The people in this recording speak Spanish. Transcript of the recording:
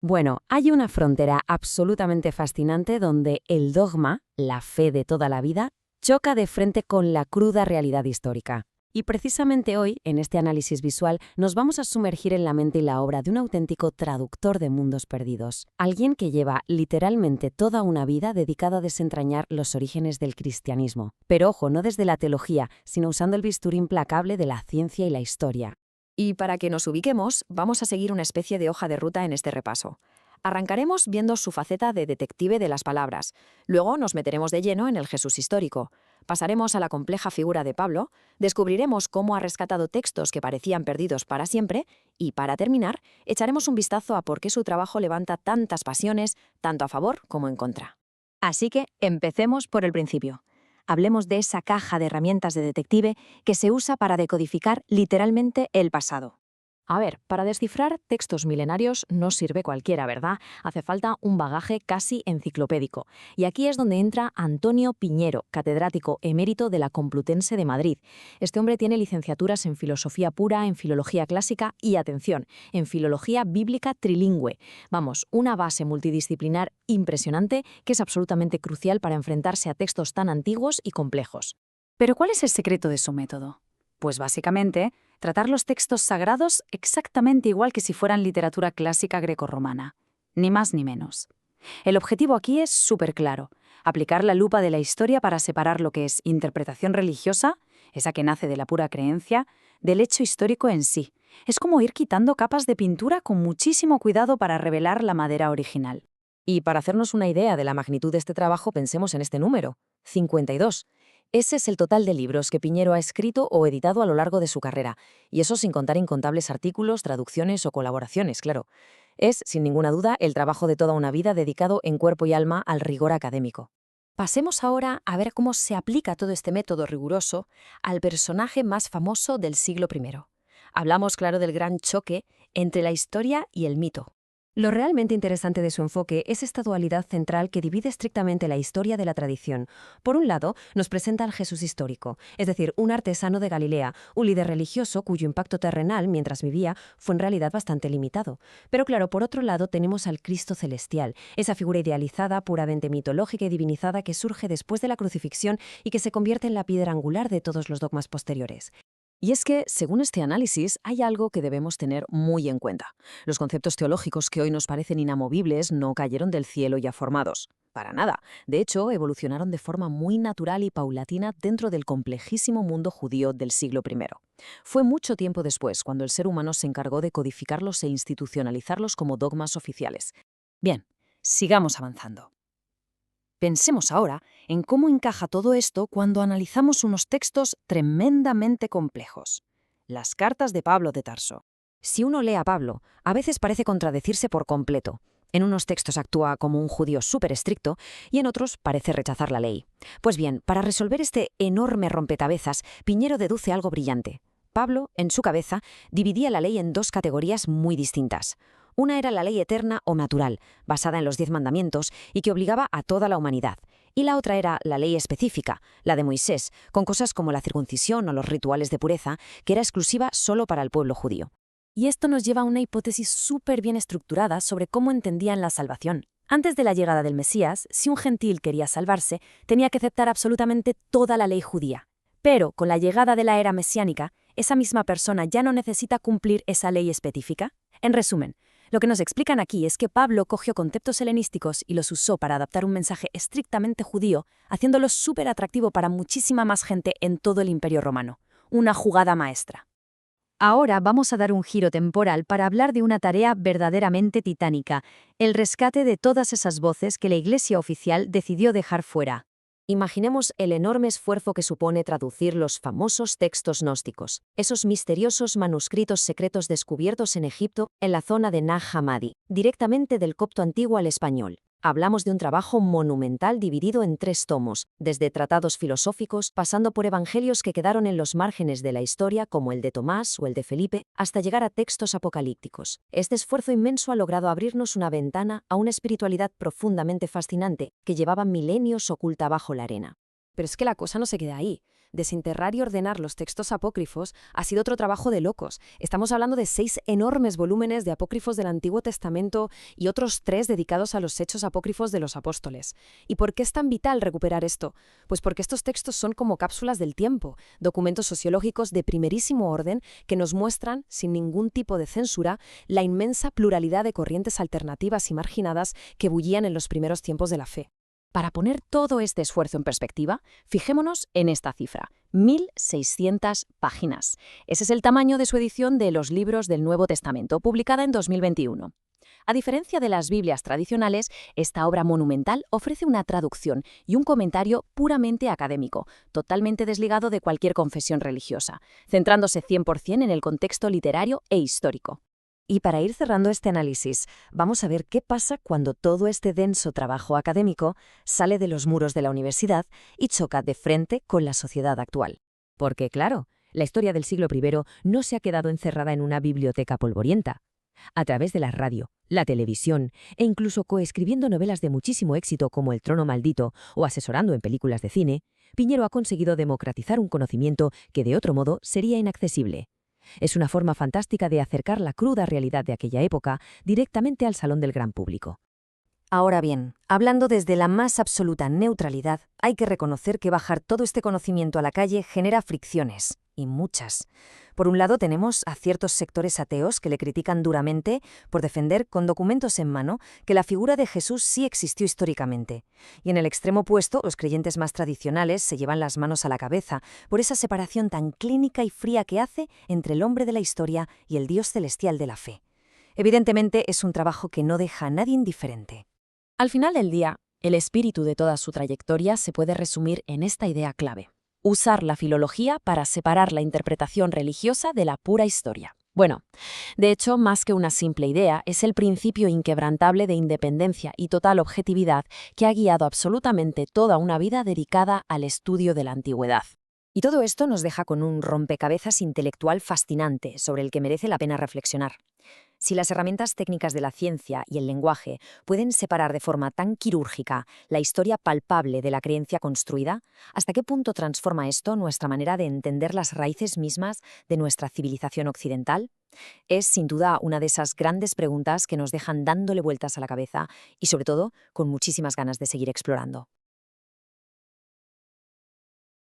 Bueno, hay una frontera absolutamente fascinante donde el dogma, la fe de toda la vida, choca de frente con la cruda realidad histórica. Y precisamente hoy, en este análisis visual, nos vamos a sumergir en la mente y la obra de un auténtico traductor de mundos perdidos. Alguien que lleva literalmente toda una vida dedicada a desentrañar los orígenes del cristianismo. Pero ojo, no desde la teología, sino usando el bisturí implacable de la ciencia y la historia. Y para que nos ubiquemos, vamos a seguir una especie de hoja de ruta en este repaso. Arrancaremos viendo su faceta de detective de las palabras. Luego nos meteremos de lleno en el Jesús histórico. Pasaremos a la compleja figura de Pablo, descubriremos cómo ha rescatado textos que parecían perdidos para siempre y, para terminar, echaremos un vistazo a por qué su trabajo levanta tantas pasiones, tanto a favor como en contra. Así que empecemos por el principio. Hablemos de esa caja de herramientas de detective que se usa para decodificar literalmente el pasado. A ver, para descifrar textos milenarios no sirve cualquiera, ¿verdad? Hace falta un bagaje casi enciclopédico. Y aquí es donde entra Antonio Piñero, catedrático emérito de la Complutense de Madrid. Este hombre tiene licenciaturas en filosofía pura, en filología clásica y, atención, en filología bíblica trilingüe. Vamos, una base multidisciplinar impresionante que es absolutamente crucial para enfrentarse a textos tan antiguos y complejos. Pero ¿cuál es el secreto de su método? Pues básicamente, tratar los textos sagrados exactamente igual que si fueran literatura clásica grecorromana. Ni más ni menos. El objetivo aquí es súper claro: aplicar la lupa de la historia para separar lo que es interpretación religiosa, esa que nace de la pura creencia, del hecho histórico en sí. Es como ir quitando capas de pintura con muchísimo cuidado para revelar la madera original. Y para hacernos una idea de la magnitud de este trabajo, pensemos en este número, 52. Ese es el total de libros que Piñero ha escrito o editado a lo largo de su carrera, y eso sin contar incontables artículos, traducciones o colaboraciones, claro. Es, sin ninguna duda, el trabajo de toda una vida dedicado en cuerpo y alma al rigor académico. Pasemos ahora a ver cómo se aplica todo este método riguroso al personaje más famoso del siglo I. Hablamos, claro, del gran choque entre la historia y el mito. Lo realmente interesante de su enfoque es esta dualidad central que divide estrictamente la historia de la tradición. Por un lado, nos presenta al Jesús histórico, es decir, un artesano de Galilea, un líder religioso cuyo impacto terrenal, mientras vivía, fue en realidad bastante limitado. Pero claro, por otro lado tenemos al Cristo celestial, esa figura idealizada, puramente mitológica y divinizada que surge después de la crucifixión y que se convierte en la piedra angular de todos los dogmas posteriores. Y es que, según este análisis, hay algo que debemos tener muy en cuenta. Los conceptos teológicos que hoy nos parecen inamovibles no cayeron del cielo ya formados. Para nada. De hecho, evolucionaron de forma muy natural y paulatina dentro del complejísimo mundo judío del siglo I. Fue mucho tiempo después cuando el ser humano se encargó de codificarlos e institucionalizarlos como dogmas oficiales. Bien, sigamos avanzando. Pensemos ahora en cómo encaja todo esto cuando analizamos unos textos tremendamente complejos. Las cartas de Pablo de Tarso. Si uno lee a Pablo, a veces parece contradecirse por completo. En unos textos actúa como un judío súper estricto y en otros parece rechazar la ley. Pues bien, para resolver este enorme rompecabezas, Piñero deduce algo brillante. Pablo, en su cabeza, dividía la ley en dos categorías muy distintas. Una era la ley eterna o natural, basada en los 10 mandamientos y que obligaba a toda la humanidad. Y la otra era la ley específica, la de Moisés, con cosas como la circuncisión o los rituales de pureza, que era exclusiva solo para el pueblo judío. Y esto nos lleva a una hipótesis súper bien estructurada sobre cómo entendían la salvación. Antes de la llegada del Mesías, si un gentil quería salvarse, tenía que aceptar absolutamente toda la ley judía. Pero con la llegada de la era mesiánica, esa misma persona ya no necesita cumplir esa ley específica. En resumen, lo que nos explican aquí es que Pablo cogió conceptos helenísticos y los usó para adaptar un mensaje estrictamente judío, haciéndolo súper atractivo para muchísima más gente en todo el Imperio Romano. Una jugada maestra. Ahora vamos a dar un giro temporal para hablar de una tarea verdaderamente titánica: el rescate de todas esas voces que la Iglesia oficial decidió dejar fuera. Imaginemos el enorme esfuerzo que supone traducir los famosos textos gnósticos, esos misteriosos manuscritos secretos descubiertos en Egipto, en la zona de Nag Hammadi, directamente del copto antiguo al español. Hablamos de un trabajo monumental dividido en 3 tomos, desde tratados filosóficos, pasando por evangelios que quedaron en los márgenes de la historia, como el de Tomás o el de Felipe, hasta llegar a textos apocalípticos. Este esfuerzo inmenso ha logrado abrirnos una ventana a una espiritualidad profundamente fascinante que llevaba milenios oculta bajo la arena. Pero es que la cosa no se queda ahí. Desenterrar y ordenar los textos apócrifos ha sido otro trabajo de locos. Estamos hablando de 6 enormes volúmenes de apócrifos del Antiguo Testamento y otros 3 dedicados a los hechos apócrifos de los apóstoles. ¿Y por qué es tan vital recuperar esto? Pues porque estos textos son como cápsulas del tiempo, documentos sociológicos de primerísimo orden que nos muestran, sin ningún tipo de censura, la inmensa pluralidad de corrientes alternativas y marginadas que bullían en los primeros tiempos de la fe. Para poner todo este esfuerzo en perspectiva, fijémonos en esta cifra, 1.600 páginas. Ese es el tamaño de su edición de los libros del Nuevo Testamento, publicada en 2021. A diferencia de las Biblias tradicionales, esta obra monumental ofrece una traducción y un comentario puramente académico, totalmente desligado de cualquier confesión religiosa, centrándose 100% en el contexto literario e histórico. Y para ir cerrando este análisis, vamos a ver qué pasa cuando todo este denso trabajo académico sale de los muros de la universidad y choca de frente con la sociedad actual. Porque, claro, la historia del siglo I no se ha quedado encerrada en una biblioteca polvorienta. A través de la radio, la televisión e incluso coescribiendo novelas de muchísimo éxito como El trono maldito o asesorando en películas de cine, Piñero ha conseguido democratizar un conocimiento que de otro modo sería inaccesible. Es una forma fantástica de acercar la cruda realidad de aquella época directamente al salón del gran público. Ahora bien, hablando desde la más absoluta neutralidad, hay que reconocer que bajar todo este conocimiento a la calle genera fricciones, y muchas. Por un lado tenemos a ciertos sectores ateos que le critican duramente por defender con documentos en mano que la figura de Jesús sí existió históricamente. Y en el extremo opuesto, los creyentes más tradicionales se llevan las manos a la cabeza por esa separación tan clínica y fría que hace entre el hombre de la historia y el Dios celestial de la fe. Evidentemente es un trabajo que no deja a nadie indiferente. Al final del día, el espíritu de toda su trayectoria se puede resumir en esta idea clave: usar la filología para separar la interpretación religiosa de la pura historia. Bueno, de hecho, más que una simple idea, es el principio inquebrantable de independencia y total objetividad que ha guiado absolutamente toda una vida dedicada al estudio de la antigüedad. Y todo esto nos deja con un rompecabezas intelectual fascinante sobre el que merece la pena reflexionar. Si las herramientas técnicas de la ciencia y el lenguaje pueden separar de forma tan quirúrgica la historia palpable de la creencia construida, ¿hasta qué punto transforma esto nuestra manera de entender las raíces mismas de nuestra civilización occidental? Es, sin duda, una de esas grandes preguntas que nos dejan dándole vueltas a la cabeza y, sobre todo, con muchísimas ganas de seguir explorando.